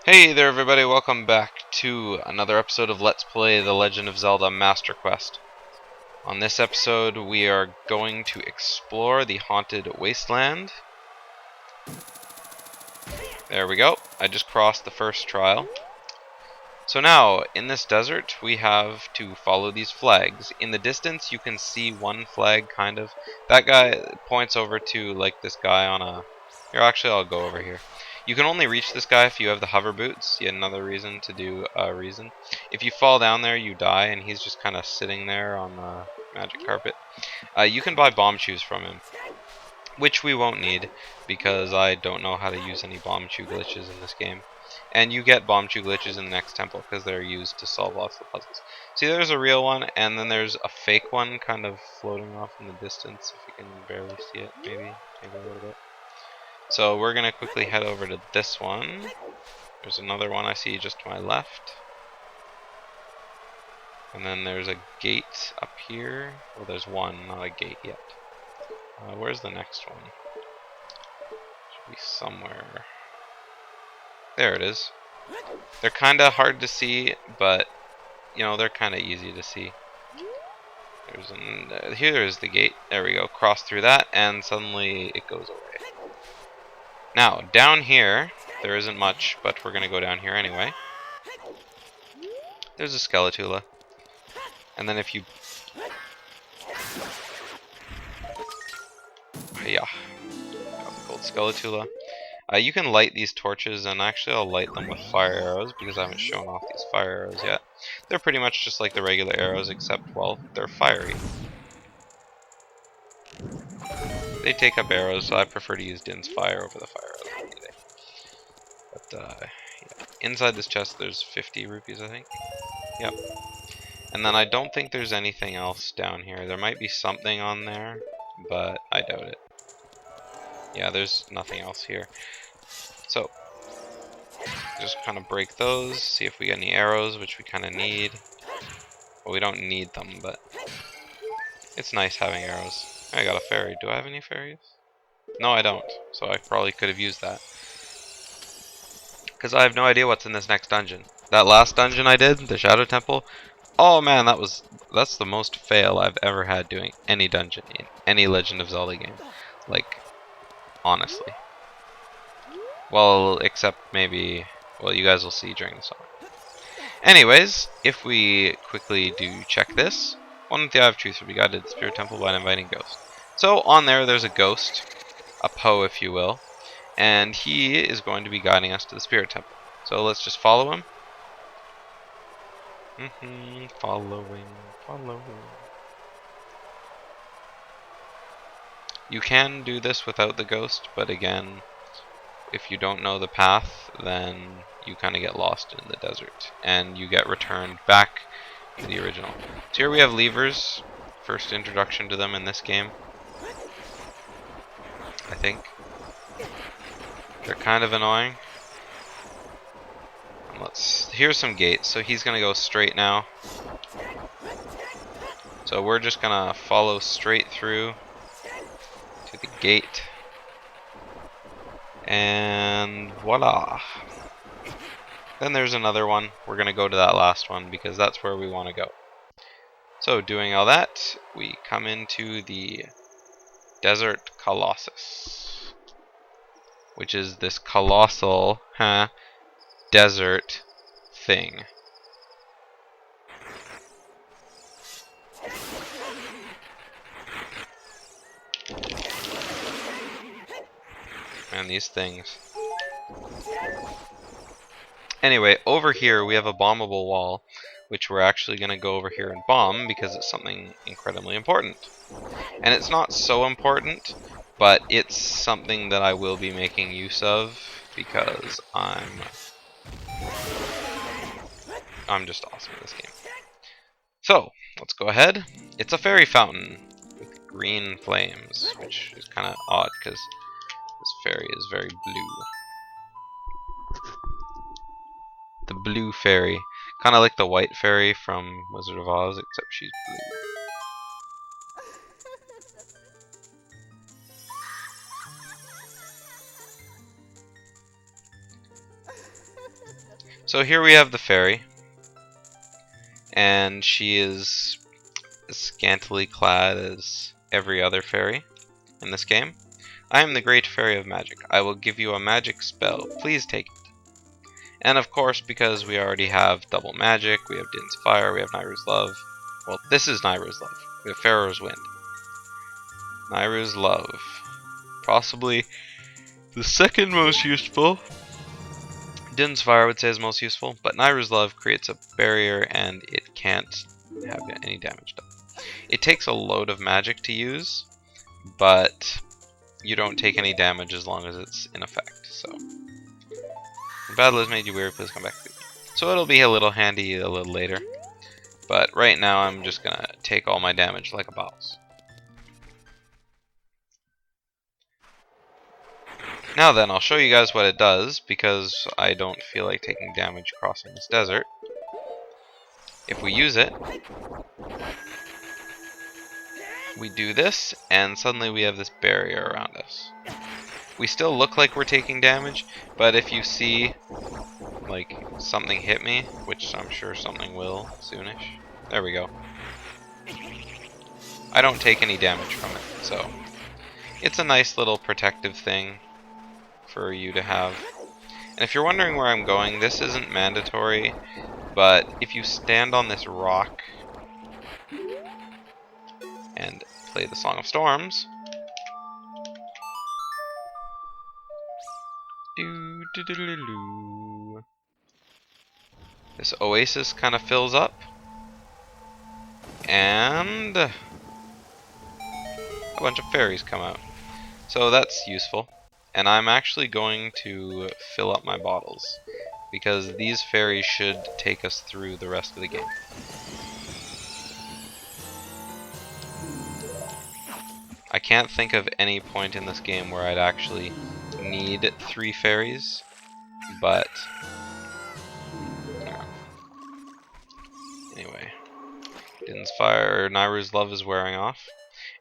Hey there everybody, welcome back to another episode of Let's Play The Legend of Zelda Master Quest. On this episode we are going to explore the Haunted Wasteland. There we go, I just crossed the first trial. So now, in this desert we have to follow these flags. In the distance you can see one flag kind of. That guy points over to like this guy on a... Here, actually I'll go over here. You can only reach this guy if you have the hover boots. Yet another reason to do a reason. If you fall down there, you die, and he's just kind of sitting there on the magic carpet. You can buy bomb shoes from him, which we won't need because I don't know how to use any bomb shoe glitches in this game. And you get bomb shoe glitches in the next temple because they're used to solve lots of puzzles. See, there's a real one, and then there's a fake one kind of floating off in the distance. If you can barely see it, maybe a little bit. So we're going to quickly head over to this one. There's another one I see just to my left. And then there's a gate up here. Well, there's one, not a gate yet. Where's the next one? Should be somewhere. There it is. They're kind of hard to see, but, you know, they're kind of easy to see. Here is the gate. There we go. Cross through that, and suddenly it goes away. Now, down here, there isn't much, but we're going to go down here anyway. There's a Skeletula. And then if you... Yeah. Got the gold Skeletula. You can light these torches, and actually I'll light them with fire arrows, because I haven't shown off these fire arrows yet. They're pretty much just like the regular arrows, except, well, they're fiery. They take up arrows, so I prefer to use Din's fire over the fire arrows any day. But, yeah. Inside this chest there's 50 rupees, I think. Yep. And then I don't think there's anything else down here. There might be something on there, but I doubt it. Yeah, there's nothing else here. So, just kind of break those, see if we get any arrows, which we kind of need. Well, we don't need them, but it's nice having arrows. I got a fairy. Do I have any fairies? No, I don't. So I probably could have used that. Because I have no idea what's in this next dungeon. That last dungeon I did, the Shadow Temple, oh man, that's the most fail I've ever had doing any dungeon in any Legend of Zelda game. Like, honestly. Well, except maybe, well, you guys will see during the song. Anyways, if we quickly do check this, one of the Eye of Truth will be guided to the Spirit Temple by an inviting ghost. So on there's a ghost, a Poe if you will, and he is going to be guiding us to the Spirit Temple. So let's just follow him. Following. You can do this without the ghost, but again, if you don't know the path, then you kind of get lost in the desert, and you get returned back to the original. So here we have levers, first introduction to them in this game, I think. They're kind of annoying. Here's some gates, so he's gonna go straight now. So we're just gonna follow straight through to the gate. And voila. Then there's another one. We're gonna go to that last one because that's where we want to go. So doing all that, we come into the Desert Colossus, which is this colossal, desert thing. Man, these things. Anyway, over here we have a bombable wall, which we're actually going to go over here and bomb because it's something incredibly important. And it's not so important, but it's something that I will be making use of because I'm just awesome in this game. So, let's go ahead. It's a fairy fountain with green flames, which is kind of odd because this fairy is very blue. The blue fairy. Kind of like the white fairy from Wizard of Oz, except she's blue. So here we have the fairy, and she is as scantily clad as every other fairy in this game. I am the great fairy of magic. I will give you a magic spell. Please take it. And of course, because we already have double magic, we have Din's Fire, we have Nayru's Love. Well, this is Nayru's Love. We have Pharaoh's Wind. Nayru's Love. Possibly the second most useful. Din's Fire I would say is most useful, but Nayru's Love creates a barrier and it can't have any damage done. It takes a load of magic to use, but you don't take any damage as long as it's in effect. So, the battle has made you weary, please come back to me. So it'll be a little handy a little later, but right now I'm just gonna take all my damage like a boss. Now then, I'll show you guys what it does, because I don't feel like taking damage crossing this desert. If we use it, we do this, and suddenly we have this barrier around us. We still look like we're taking damage, but if you see, like, something hit me, which I'm sure something will soonish. There we go. I don't take any damage from it, so it's a nice little protective thing for you to have. And if you're wondering where I'm going, this isn't mandatory, but if you stand on this rock and play the Song of Storms, this oasis kind of fills up, and a bunch of fairies come out. So that's useful. And I'm actually going to fill up my bottles, because these fairies should take us through the rest of the game. I can't think of any point in this game where I'd actually need 3 fairies, but anyway, Din's Fire, Nayru's Love is wearing off,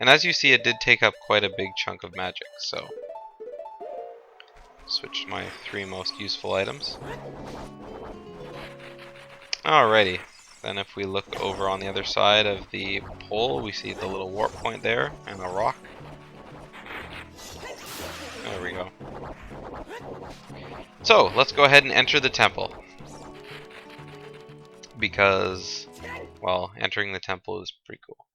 and as you see, it did take up quite a big chunk of magic. So switch my 3 most useful items. Alrighty, then if we look over on the other side of the pole, we see the little warp point there and a rock. There we go. So let's go ahead and enter the temple, because, well, entering the temple is pretty cool.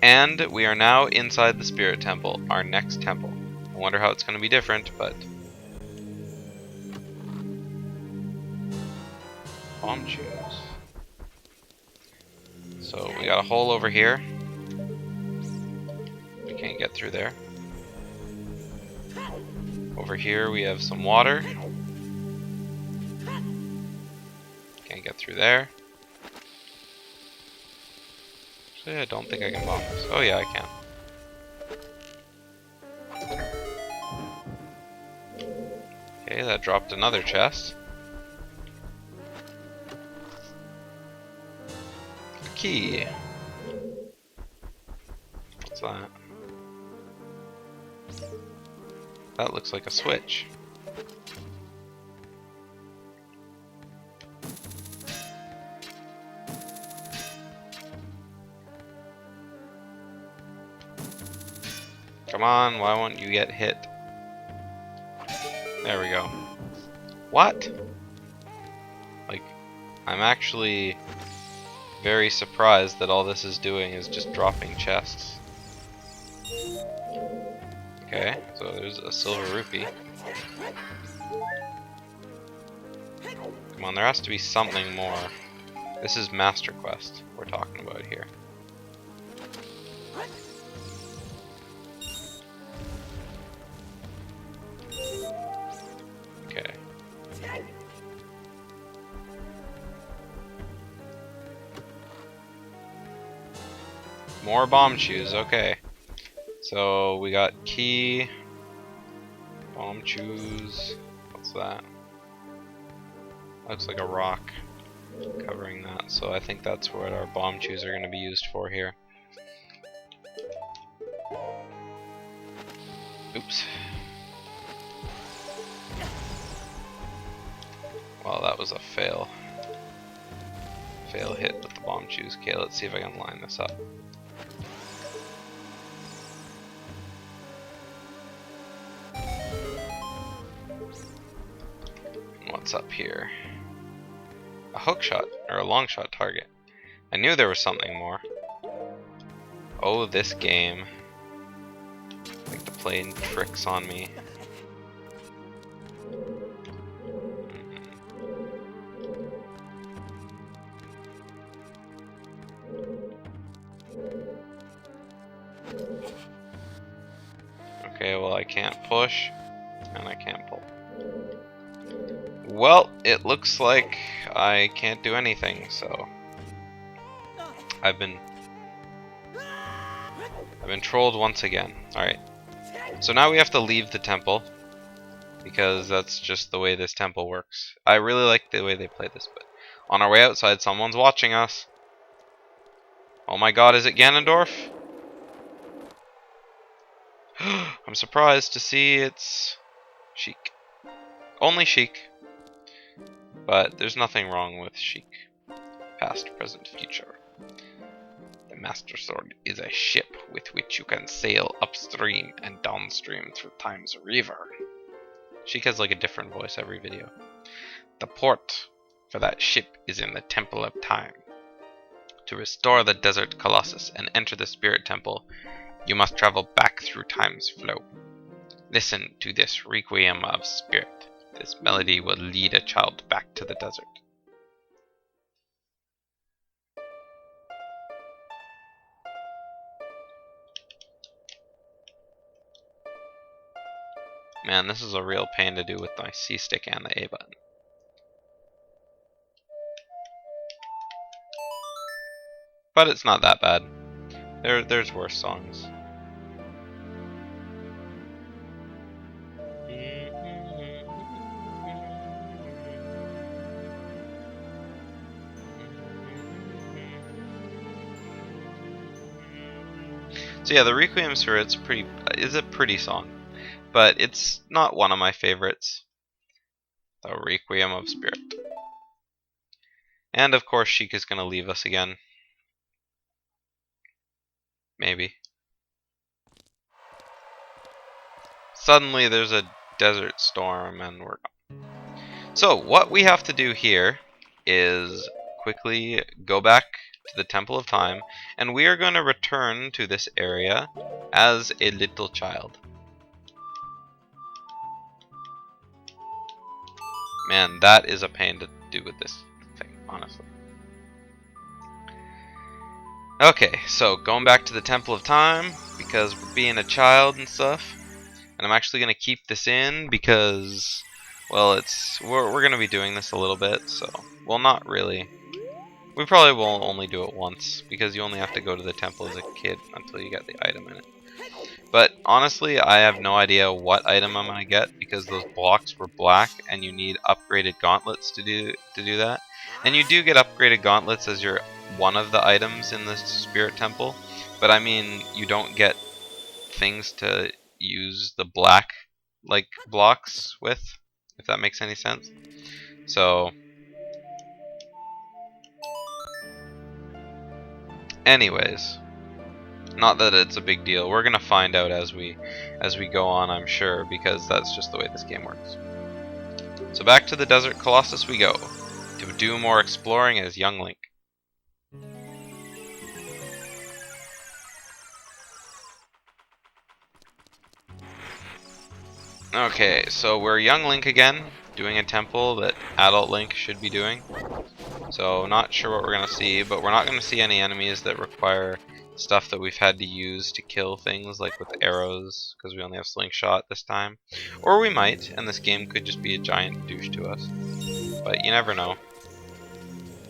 And we are now inside the Spirit Temple, our next temple. I wonder how it's going to be different, but Bombchus. So we got a hole over here. We can't get through there. Over here we have some water. Can't get through there. Actually, I don't think I can bomb this. Oh yeah, I can. Okay, that dropped another chest. A key. What's that? That looks like a switch. Come on, why won't you get hit? There we go. What? Like, I'm actually very surprised that all this is doing is just dropping chests. Okay, so there's a silver rupee. Come on, there has to be something more. This is Master Quest we're talking about here. Okay. More Bombchus, okay. So we got key, Bombchus. What's that? Looks like a rock covering that. So I think that's what our Bombchus are going to be used for here. Oops. Well, that was a fail. Fail hit with the bomb choose. Okay, let's see if I can line this up. What's up here? A hook shot, or a long shot target. I knew there was something more. Oh, this game. Like to play tricks on me. Okay, well I can't push, and I can't pull. Well, it looks like I can't do anything, so I've been trolled once again. Alright. So now we have to leave the temple, because that's just the way this temple works. I really like the way they play this, but on our way outside, someone's watching us. Oh my god, is it Ganondorf? I'm surprised to see it's Sheik. Only Sheik. But there's nothing wrong with Sheik. Past, present, future. The Master Sword is a ship with which you can sail upstream and downstream through Time's river. Sheik has like a different voice every video. The port for that ship is in the Temple of Time. To restore the Desert Colossus and enter the Spirit Temple, you must travel back through Time's flow. Listen to this Requiem of Spirit. This melody will lead a child back to the desert. Man, this is a real pain to do with my C stick and the A button. But it's not that bad. There's worse songs. So yeah, the Requiem Spirit is a pretty song, but it's not one of my favorites. The Requiem of Spirit. And of course Sheik is gonna leave us again. Maybe. Suddenly there's a desert storm and we're gone. So what we have to do here is quickly go back to the Temple of Time, and we are going to return to this area as a little child. Man, that is a pain to do with this thing, honestly. Okay, so going back to the Temple of Time, because we're being a child and stuff. And I'm actually going to keep this in because, well, we're going to be doing this a little bit, so, well, not really. We probably will only do it once, because you only have to go to the temple as a kid until you get the item in it. But honestly, I have no idea what item I'm going to get, because those blocks were black, and you need upgraded gauntlets to do that. And you do get upgraded gauntlets as one of the items in the Spirit Temple, but I mean, you don't get things to use the black like blocks with, if that makes any sense. So anyways, not that it's a big deal. We're gonna find out as we go on, I'm sure, because that's just the way this game works. So back to the Desert Colossus we go to do more exploring as young Link. Okay, so we're young Link again, doing a temple that adult Link should be doing. So not sure what we're going to see, but we're not going to see any enemies that require stuff that we've had to use to kill things, like with arrows, because we only have slingshot this time. Or we might, and this game could just be a giant douche to us. But you never know.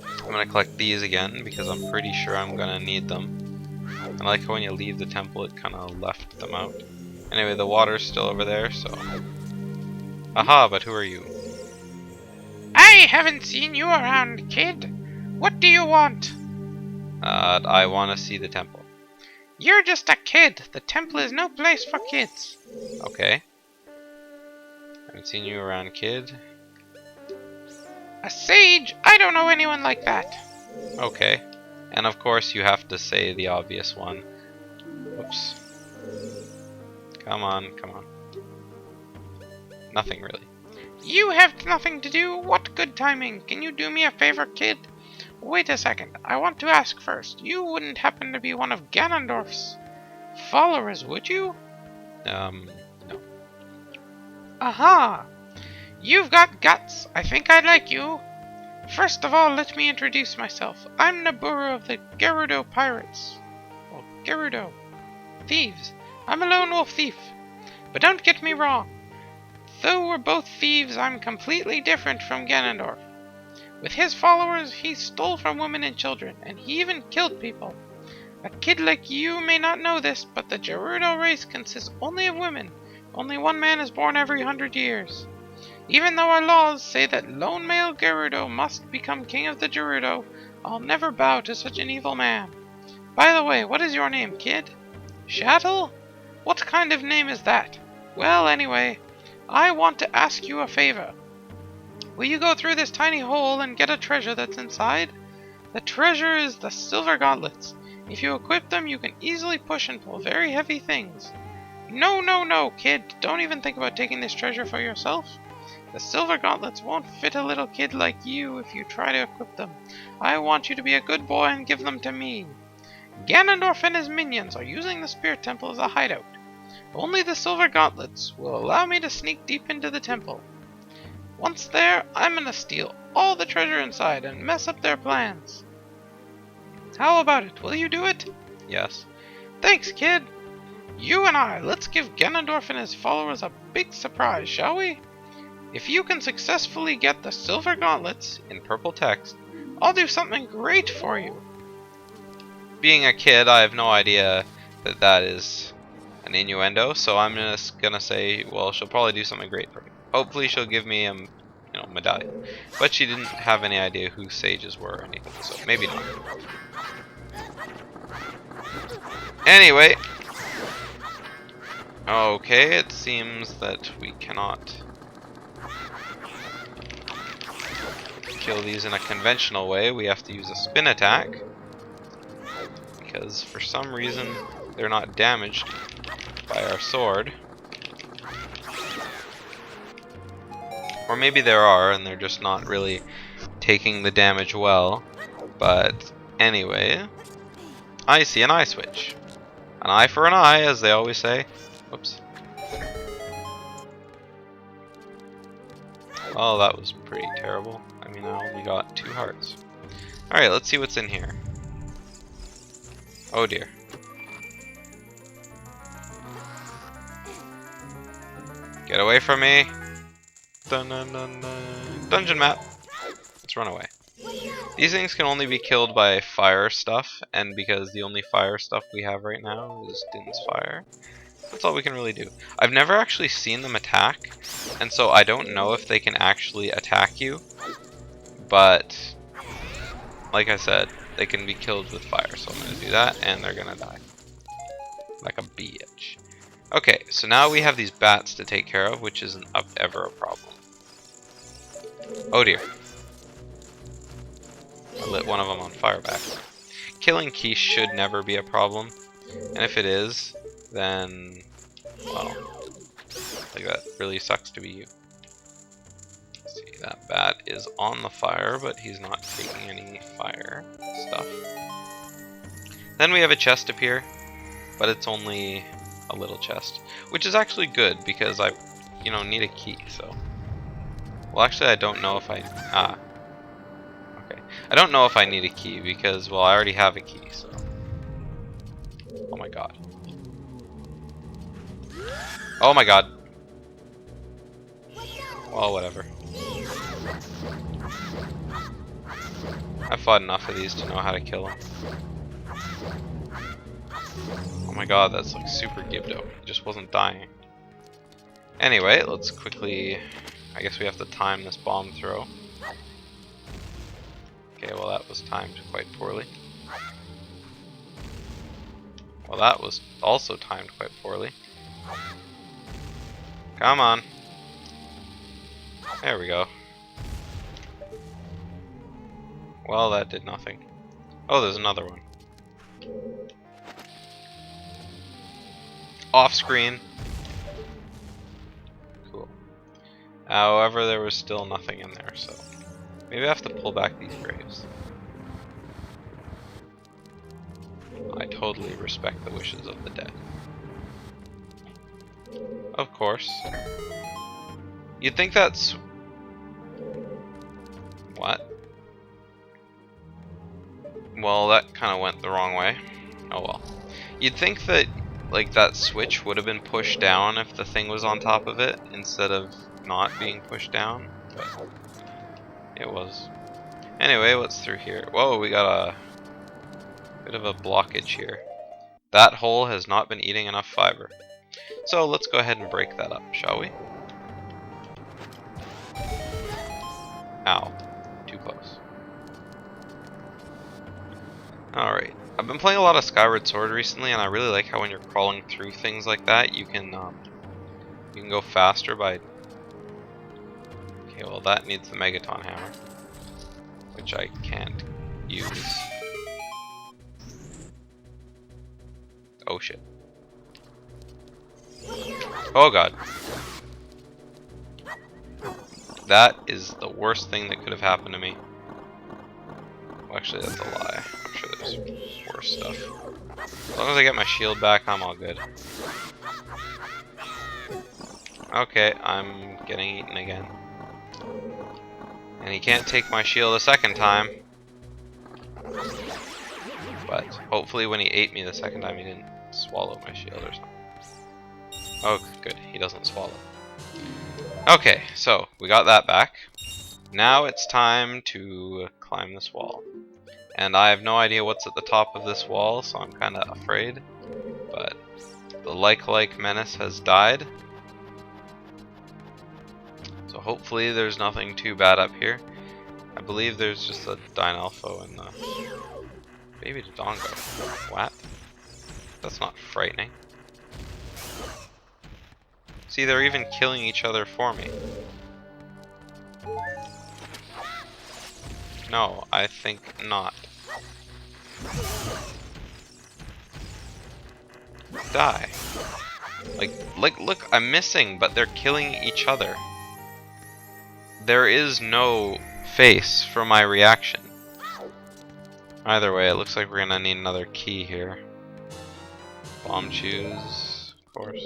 I'm going to collect these again, because I'm pretty sure I'm going to need them. I like how when you leave the temple it kind of left them out. Anyway, the water's still over there, so... Aha, but who are you? I haven't seen you around, kid. What do you want? I want to see the temple. You're just a kid. The temple is no place for kids. Okay. Haven't seen you around, kid. A sage? I don't know anyone like that. Okay. And of course you have to say the obvious one. Whoops. Come on, come on. Nothing really. You have nothing to do? What good timing. Can you do me a favor, kid? Wait a second. I want to ask first. You wouldn't happen to be one of Ganondorf's followers, would you? No. Aha! You've got guts. I think I'd like you. First of all, let me introduce myself. I'm Nabooru of the Gerudo Pirates. Well, Gerudo. Thieves. I'm a lone wolf thief. But don't get me wrong. Though we're both thieves, I'm completely different from Ganondorf. With his followers, he stole from women and children, and he even killed people. A kid like you may not know this, but the Gerudo race consists only of women. Only one man is born every 100 years. Even though our laws say that lone male Gerudo must become king of the Gerudo, I'll never bow to such an evil man. By the way, what is your name, kid? Shattle? What kind of name is that? Well, anyway, I want to ask you a favor. Will you go through this tiny hole and get a treasure that's inside? The treasure is the silver gauntlets. If you equip them, you can easily push and pull very heavy things. No, kid. Don't even think about taking this treasure for yourself. The silver gauntlets won't fit a little kid like you if you try to equip them. I want you to be a good boy and give them to me. Ganondorf and his minions are using the Spirit Temple as a hideout. Only the silver gauntlets will allow me to sneak deep into the temple. Once there, I'm gonna steal all the treasure inside and mess up their plans. How about it? Will you do it? Yes. Thanks, kid. You and I, let's give Ganondorf and his followers a big surprise, shall we? If you can successfully get the silver gauntlets, In purple text. I'll do something great for you. Being a kid, I have no idea that that is an innuendo, so I'm just gonna say, well, she'll probably do something great for me. Hopefully she'll give me a medallion. But she didn't have any idea who sages were or anything, so maybe not. Anyway. Okay, it seems that we cannot kill these in a conventional way. We have to use a spin attack. Because for some reason they're not damaged by our sword. Or maybe there are and they're just not really taking the damage well. But anyway, I see an eye switch. An eye for an eye, as they always say. Whoops. Oh, that was pretty terrible. I mean, I only got 2 hearts. Alright, let's see what's in here. Oh dear. Get away from me! Dun, dun, dun, dun. Dungeon map! Let's run away. These things can only be killed by fire stuff, and because the only fire stuff we have right now is Din's fire, that's all we can really do. I've never actually seen them attack, and so I don't know if they can actually attack you, but like I said, they can be killed with fire, so I'm going to do that, and they're going to die. Like a bitch. Okay, so now we have these bats to take care of, which isn't ever a problem. Oh dear. I lit one of them on fire back. Killing Quiche should never be a problem, and if it is, then, well, like that really sucks to be you. Let's see, that bat is on the fire, but he's not taking any fire stuff. Then we have a chest appear, but it's only a little chest, which is actually good because I, need a key. So, well, actually, I don't know if I I don't know if I need a key because, well, I already have a key. So, oh my god. Oh my god. Well, whatever. I've fought enough of these to know how to kill them. Oh my god, that's like super Gibdo. He just wasn't dying. Anyway, let's quickly... I guess we have to time this bomb throw. Okay, well that was timed quite poorly. Well, that was also timed quite poorly. Come on. There we go. Well, that did nothing. Oh, there's another one. Off screen. Cool. However, there was still nothing in there, so maybe I have to pull back these graves. I totally respect the wishes of the dead. Of course. You'd think that's... What? Well, that kind of went the wrong way. Oh well. You'd think that, like, that switch would have been pushed down if the thing was on top of it, instead of not being pushed down, but it was. Anyway, what's through here? Whoa, we got a bit of a blockage here. That hole has not been eating enough fiber. So let's go ahead and break that up, shall we? Ow. Too close. Alright. I've been playing a lot of Skyward Sword recently, and I really like how when you're crawling through things like that, you can go faster by... Okay, well that needs the Megaton Hammer, which I can't use. Oh shit. Oh god. That is the worst thing that could have happened to me. Well, actually, that's a lie. I'm sure there's worse stuff. As long as I get my shield back, I'm all good. Okay, I'm getting eaten again. And he can't take my shield a second time. But hopefully when he ate me the second time, he didn't swallow my shield or something. Oh, good. He doesn't swallow. Okay, so we got that back. Now it's time to climb this wall. And I have no idea what's at the top of this wall, so I'm kind of afraid. But the like menace has died. So hopefully there's nothing too bad up here. I believe there's just a Dynalpho and the baby Dodongo. What? That's not frightening. See, they're even killing each other for me. No, I think not. Die. Like, look, I'm missing, but they're killing each other. There is no face for my reaction. Either way, it looks like we're gonna need another key here. Bombchus, of course.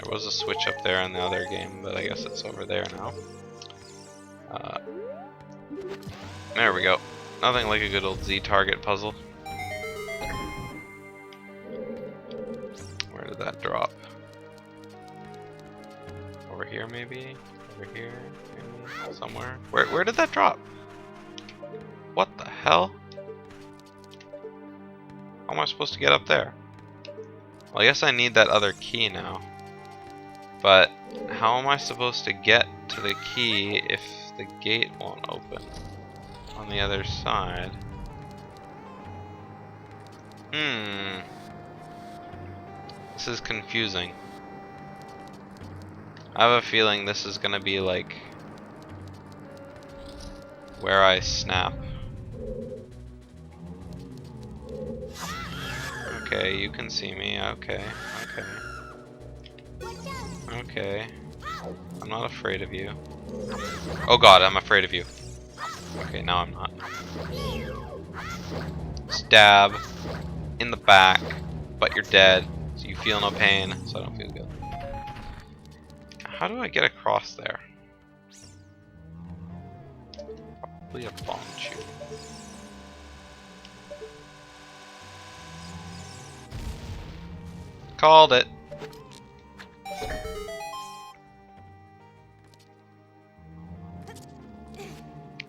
There was a switch up there in the other game, but I guess it's over there now. There we go. Nothing like a good old Z-target puzzle. Where did that drop? Over here, maybe? Over here, maybe? Somewhere? Where did that drop? What the hell? How am I supposed to get up there? Well, I guess I need that other key now. But how am I supposed to get to the key if the gate won't open on the other side? This is confusing. I have a feeling this is gonna be like where I snap. Okay, you can see me. Okay. Okay. I'm not afraid of you. Oh god, I'm afraid of you. Okay, now I'm not. Stab in the back, but you're dead, so you feel no pain, so I don't feel good. How do I get across there? Probably a Bombchu. Called it.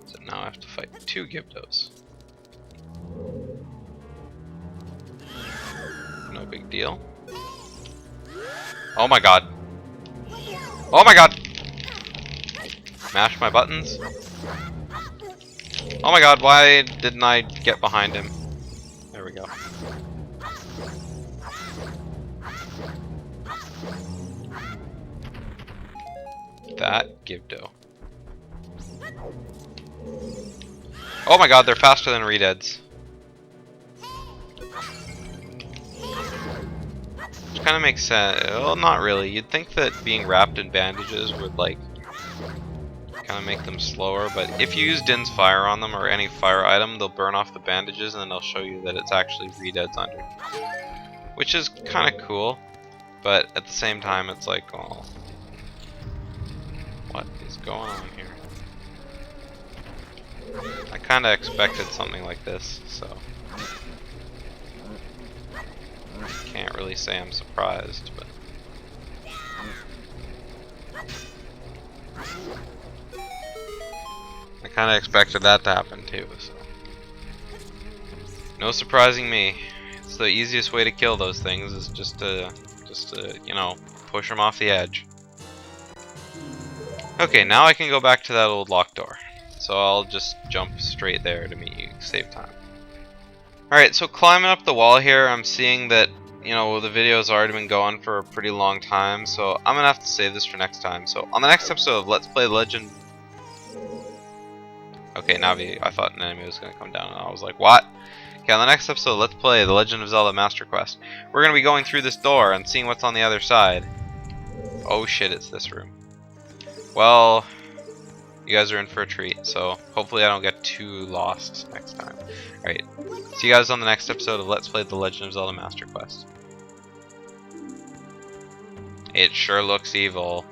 So now I have to fight 2 Gyptos. No big deal. Oh my god. Oh my god! Mash my buttons. Oh my god, why didn't I get behind him? There we go. That Gypto. Oh my god, they're faster than Redeads. Which kind of makes sense. Well, not really. You'd think that being wrapped in bandages would, like, kind of make them slower, but if you use Din's Fire on them or any fire item, they'll burn off the bandages and then they'll show you that it's actually Redeads under. Which is kind of cool, but at the same time it's like, oh, what is going on here? I kind of expected something like this, so can't really say I'm surprised, but I kind of expected that to happen too, so no surprising me. It's the easiest way to kill those things is just to you know, push them off the edge. Okay, now I can go back to that old locked door. So I'll just jump straight there to meet you, save time. Alright, so climbing up the wall here, I'm seeing that, you know, the video's already been going for a pretty long time, so I'm gonna have to save this for next time. So on the next episode of Let's Play Legend... Okay, Navi, I thought an enemy was gonna come down, and I was like, what? Okay, on the next episode of Let's Play The Legend of Zelda Master Quest, we're gonna be going through this door and seeing what's on the other side. Oh shit, it's this room. Well, you guys are in for a treat, so hopefully I don't get too lost next time. Alright, see you guys on the next episode of Let's Play The Legend of Zelda Master Quest. It sure looks evil.